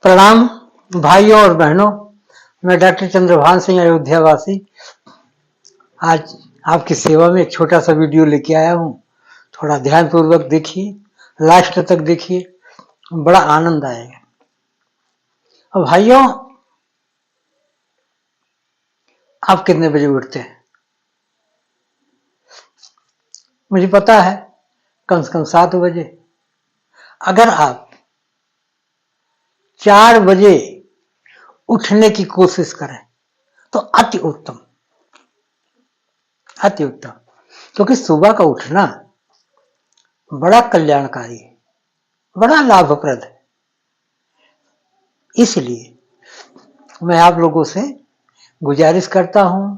प्रणाम भाइयों और बहनों। मैं डॉक्टर चंद्रभान सिंह अयोध्या वासी आज आपकी सेवा में एक छोटा सा वीडियो लेके आया हूँ। थोड़ा ध्यान पूर्वक देखिए, लास्ट तक देखिए, बड़ा आनंद आएगा। और भाइयों, आप कितने बजे उठते हैं? मुझे पता है, कम से कम 7 बजे। अगर आप 4 बजे उठने की कोशिश करें तो अति उत्तम, अति उत्तम। क्योंकि सुबह का उठना बड़ा कल्याणकारी है, बड़ा लाभप्रद है। इसलिए मैं आप लोगों से गुजारिश करता हूं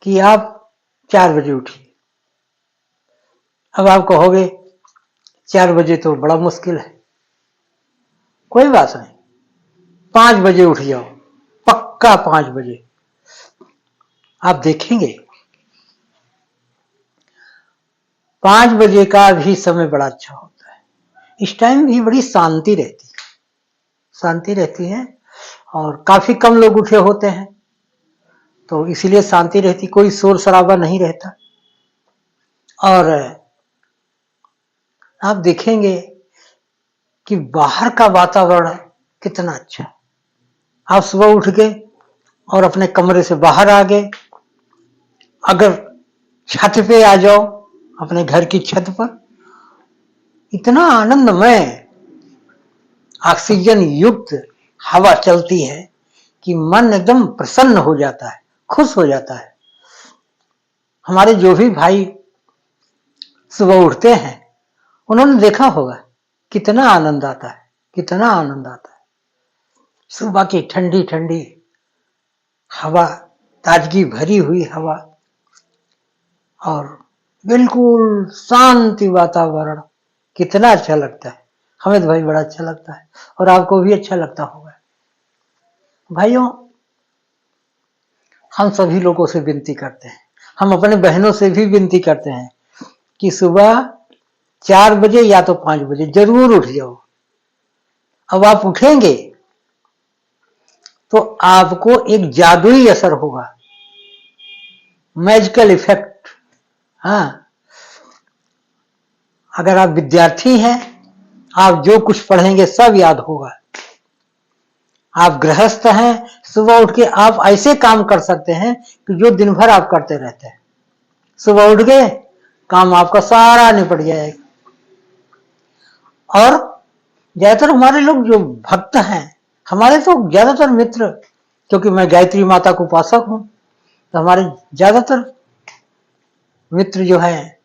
कि आप 4 बजे उठिए। अब आप कहोगे 4 बजे तो बड़ा मुश्किल है। कोई बात नहीं, 5 बजे उठ जाओ, पक्का 5 बजे। आप देखेंगे 5 बजे का भी समय बड़ा अच्छा होता है। इस टाइम भी बड़ी शांति रहती है, शांति रहती है और काफी कम लोग उठे होते हैं, तो इसीलिए शांति रहती, कोई शोर शराबा नहीं रहता। और आप देखेंगे कि बाहर का वातावरण कितना अच्छा है। आप सुबह उठ गए और अपने कमरे से बाहर आ गए, अगर छत पे आ जाओ, अपने घर की छत पर, इतना आनंदमय ऑक्सीजन युक्त हवा चलती है कि मन एकदम प्रसन्न हो जाता है, खुश हो जाता है। हमारे जो भी भाई सुबह उठते हैं, उन्होंने देखा होगा कितना आनंद आता है, कितना आनंद आता है। सुबह की ठंडी ठंडी हवा, ताजगी भरी हुई हवा और बिल्कुल शांति वातावरण, कितना अच्छा लगता है। हमें तो भाई बड़ा अच्छा लगता है और आपको भी अच्छा लगता होगा। भाइयों, हम सभी लोगों से विनती करते हैं, हम अपने बहनों से भी विनती करते हैं कि सुबह 4 बजे या तो 5 बजे जरूर उठ जाओ। अब आप उठेंगे तो आपको एक जादुई असर होगा, मैजिकल इफेक्ट। हाँ, अगर आप विद्यार्थी हैं, आप जो कुछ पढ़ेंगे सब याद होगा। आप गृहस्थ हैं, सुबह उठ के आप ऐसे काम कर सकते हैं कि जो दिन भर आप करते रहते हैं। सुबह उठ गए, काम आपका सारा निपट जाएगा। और ज्यादातर हमारे लोग जो भक्त हैं, हमारे तो ज्यादातर मित्र, क्योंकि मैं गायत्री माता को उपासक हूं, तो हमारे ज्यादातर मित्र जो है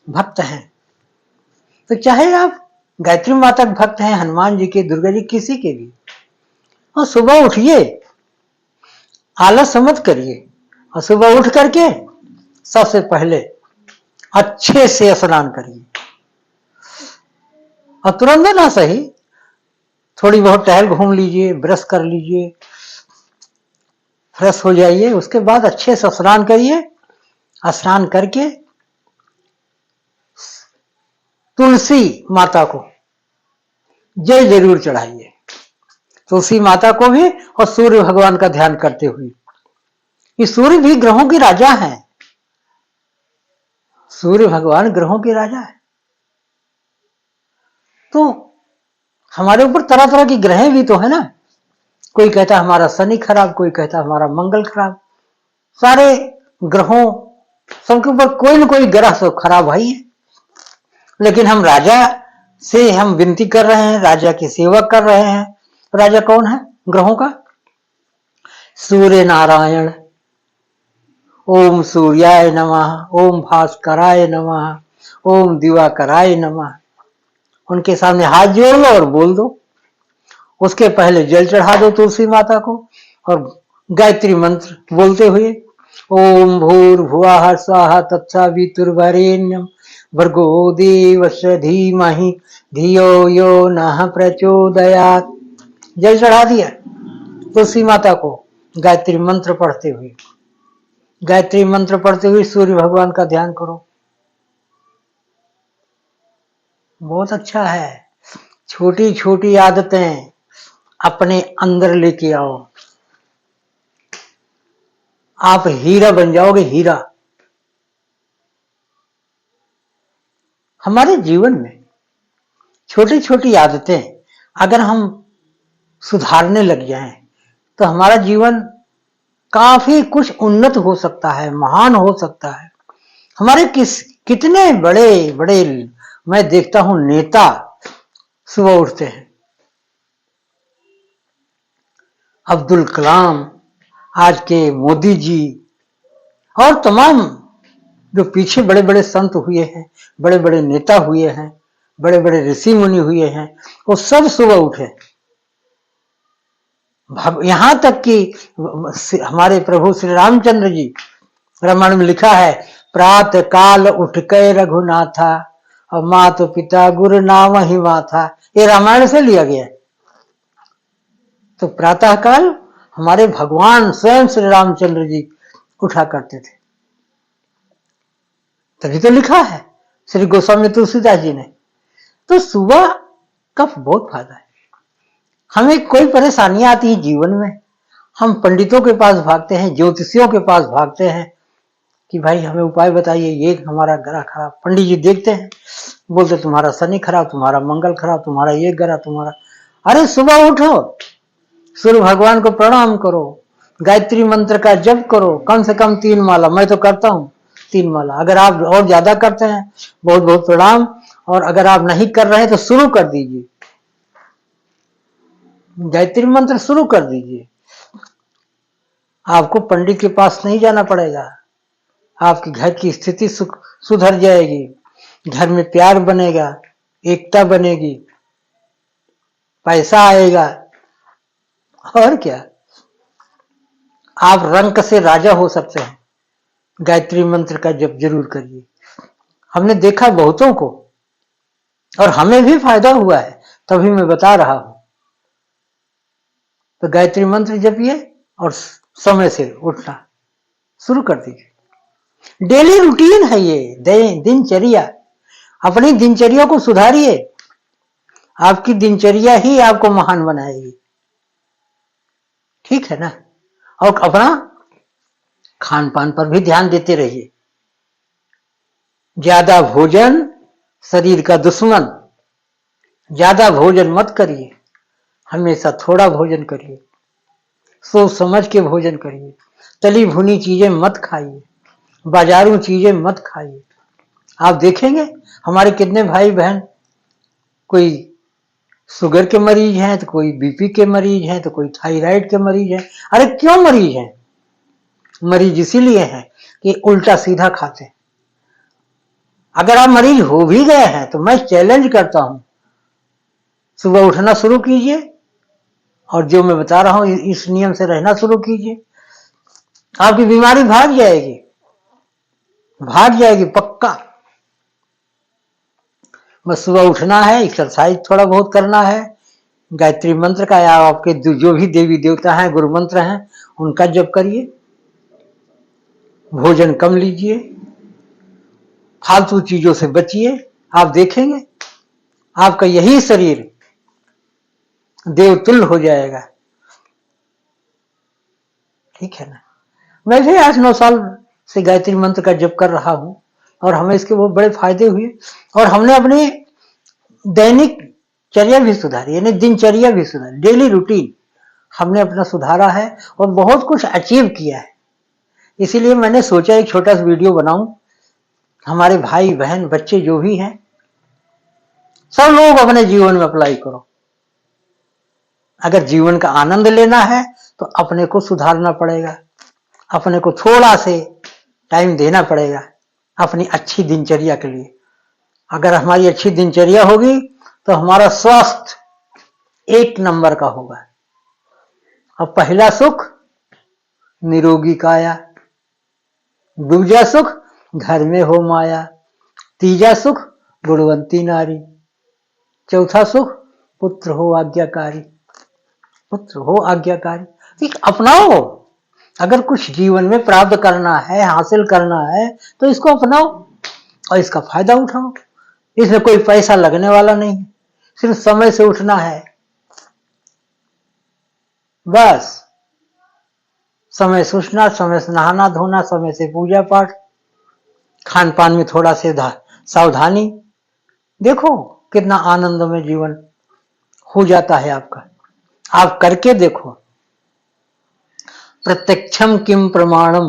भक्त हैं। तो चाहे आप गायत्री माता के भक्त हैं, हनुमान जी के, दुर्गा जी, किसी के भी, और सुबह उठिए, आलस मत करिए। और सुबह उठ करके सबसे पहले अच्छे से स्नान करिए, और तुरंत ना सही, थोड़ी बहुत टहल घूम लीजिए, ब्रश कर लीजिए, फ्रेश हो जाइए। उसके बाद अच्छे से स्नान करिए। स्नान करके तुलसी माता को जय जरूर चढ़ाइए, तुलसी माता को भी, और सूर्य भगवान का ध्यान करते हुए। ये सूर्य भी ग्रहों के राजा हैं, सूर्य भगवान ग्रहों के राजा है। तो हमारे ऊपर तरह तरह की ग्रहें भी तो है ना। कोई कहता हमारा शनि खराब, कोई कहता हमारा मंगल खराब। सारे ग्रहों, सबके ऊपर कोई न कोई ग्रह तो खराब है ही है। लेकिन हम राजा से हम विनती कर रहे हैं, राजा की सेवा कर रहे हैं। राजा कौन है ग्रहों का? सूर्य नारायण। ओम सूर्याय नमः, ओम भास्कराय नमः, ओम दिवाकराय नमः। उनके सामने हाथ जोड़ लो और बोल दो। उसके पहले जल चढ़ा दो तुलसी माता को, और गायत्री मंत्र बोलते हुए, ओम भूर्भुवः स्वः तत्सवितुर्वरेण्यं भर्गो देवस्य धीमहि धियो यो नः प्रचोदयात्। जल चढ़ा दिया तुलसी माता को गायत्री मंत्र पढ़ते हुए। गायत्री मंत्र पढ़ते हुए सूर्य भगवान का ध्यान करो, बहुत अच्छा है। छोटी छोटी आदतें अपने अंदर लेके आओ। आप हीरा बन जाओगे, हीरा। हमारे जीवन में छोटी छोटी आदतें अगर हम सुधारने लग जाएं तो हमारा जीवन काफी कुछ उन्नत हो सकता है, महान हो सकता है। हमारे कितने बड़े बड़े मैं देखता हूं नेता सुबह उठते हैं। अब्दुल कलाम, आज के मोदी जी और तमाम जो पीछे बड़े बड़े संत हुए हैं, बड़े बड़े नेता हुए हैं, बड़े बड़े ऋषि मुनि हुए हैं, वो सब सुबह उठे। यहां तक कि हमारे प्रभु श्री रामचंद्र जी, रामायण में लिखा है, प्रातः काल उठ के रघुनाथा और माता पिता गुरु नाम ही माथा। ये रामायण से लिया गया है। तो प्रातः काल हमारे भगवान स्वयं श्री रामचंद्र जी उठा करते थे, तभी तो लिखा है श्री गोस्वामी तुलसीदास जी ने। तो सुबह का बहुत फायदा है। हमें कोई परेशानियां आती है जीवन में, हम पंडितों के पास भागते हैं, ज्योतिषियों के पास भागते हैं कि भाई हमें उपाय बताइए, ये हमारा ग्रह खराब। पंडित जी देखते हैं, बोलते तुम्हारा शनि खराब, तुम्हारा मंगल खराब, तुम्हारा ये ग्रह, तुम्हारा। अरे सुबह उठो, सूर्य भगवान को प्रणाम करो, गायत्री मंत्र का जप करो, कम से कम 3 माला। मैं तो करता हूं 3 माला। अगर आप और ज्यादा करते हैं, बहुत बहुत प्रणाम। और अगर आप नहीं कर रहे हैं तो शुरू कर दीजिए, गायत्री मंत्र शुरू कर दीजिए। आपको पंडित के पास नहीं जाना पड़ेगा, आपके घर की स्थिति सुधर जाएगी, घर में प्यार बनेगा, एकता बनेगी, पैसा आएगा। और क्या, आप रंक से राजा हो सकते हैं। गायत्री मंत्र का जप जरूर करिए। हमने देखा बहुतों को, और हमें भी फायदा हुआ है, तभी मैं बता रहा हूं। तो गायत्री मंत्र जपिए और समय से उठना शुरू कर दीजिए। डेली रूटीन है ये, दिनचर्या। अपनी दिनचर्या को सुधारिए, आपकी दिनचर्या ही आपको महान बनाएगी। ठीक है ना। और अपना खान पान पर भी ध्यान देते रहिए। ज्यादा भोजन शरीर का दुश्मन। ज्यादा भोजन मत करिए, हमेशा थोड़ा भोजन करिए, सोच समझ के भोजन करिए। तली भुनी चीजें मत खाइए, बाजारू चीजें मत खाइए। आप देखेंगे हमारे कितने भाई बहन, कोई शुगर के मरीज हैं, तो कोई बीपी के मरीज हैं, तो कोई थायराइड के मरीज हैं। अरे क्यों मरीज हैं? मरीज इसीलिए हैं कि उल्टा सीधा खाते हैं। अगर आप मरीज हो भी गए हैं तो मैं चैलेंज करता हूं, सुबह उठना शुरू कीजिए और जो मैं बता रहा हूं इस नियम से रहना शुरू कीजिए। आपकी बीमारी भाग जाएगी, भाग जाएगी पक्का। बस सुबह उठना है, एक्सरसाइज थोड़ा बहुत करना है, गायत्री मंत्र का या आपके जो भी देवी देवता हैं, गुरु मंत्र हैं, उनका जप करिए। भोजन कम लीजिए, फालतू चीजों से बचिए। आप देखेंगे आपका यही शरीर देवतुल्य हो जाएगा। ठीक है ना। मैं भी 8-9 साल से गायत्री मंत्र का जप कर रहा हूं और हमें इसके बहुत बड़े फायदे हुए। और हमने अपनी दैनिक चर्या भी सुधारी, यानी दिनचर्या भी सुधारी, डेली रूटीन हमने अपना सुधारा है और बहुत कुछ अचीव किया है। इसीलिए मैंने सोचा एक छोटा सा वीडियो बनाऊं। हमारे भाई बहन बच्चे जो भी हैं, सब लोग अपने जीवन में अप्लाई करो। अगर जीवन का आनंद लेना है तो अपने को सुधारना पड़ेगा, अपने को थोड़ा से टाइम देना पड़ेगा अपनी अच्छी दिनचर्या के लिए। अगर हमारी अच्छी दिनचर्या होगी तो हमारा स्वास्थ्य 1 नंबर का होगा। और पहला सुख निरोगी काया, दूजा सुख घर में हो माया, तीजा सुख गुणवंती नारी, चौथा सुख पुत्र हो आज्ञाकारी। पुत्र हो आज्ञाकारी। एक अपनाओ। अगर कुछ जीवन में प्राप्त करना है, हासिल करना है, तो इसको अपनाओ और इसका फायदा उठाओ। इसमें कोई पैसा लगने वाला नहीं है, सिर्फ समय से उठना है। बस समय सूचना, समय से नहाना धोना, समय से पूजा पाठ, खान पान में थोड़ा से सावधानी। देखो कितना आनंदमय जीवन हो जाता है आपका। आप करके देखो। प्रत्यक्षम किम प्रमाणम,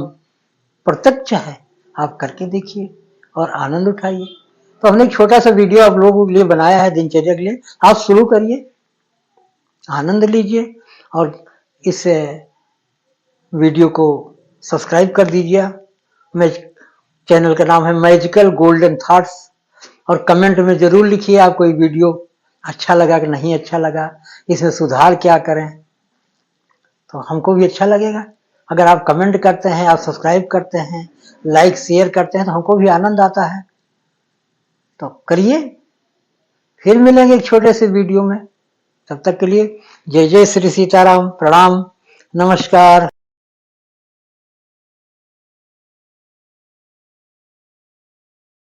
प्रत्यक्ष है, आप करके देखिए और आनंद उठाइए। तो हमने एक छोटा सा वीडियो आप लोगों के लिए बनाया है दिनचर्या के लिए, आप शुरू करिए, आनंद लीजिए और इस वीडियो को सब्सक्राइब कर दीजिए। मैं चैनल का नाम है मैजिकल गोल्डन थॉट्स, और कमेंट में जरूर लिखिए आपको ये वीडियो अच्छा लगा कि नहीं अच्छा लगा, इसमें सुधार क्या करें, तो हमको भी अच्छा लगेगा। अगर आप कमेंट करते हैं, आप सब्सक्राइब करते हैं, लाइक शेयर करते हैं, तो हमको भी आनंद आता है। तो करिए। फिर मिलेंगे एक छोटे से वीडियो में, तब तक के लिए जय जय श्री सीताराम, प्रणाम, नमस्कार।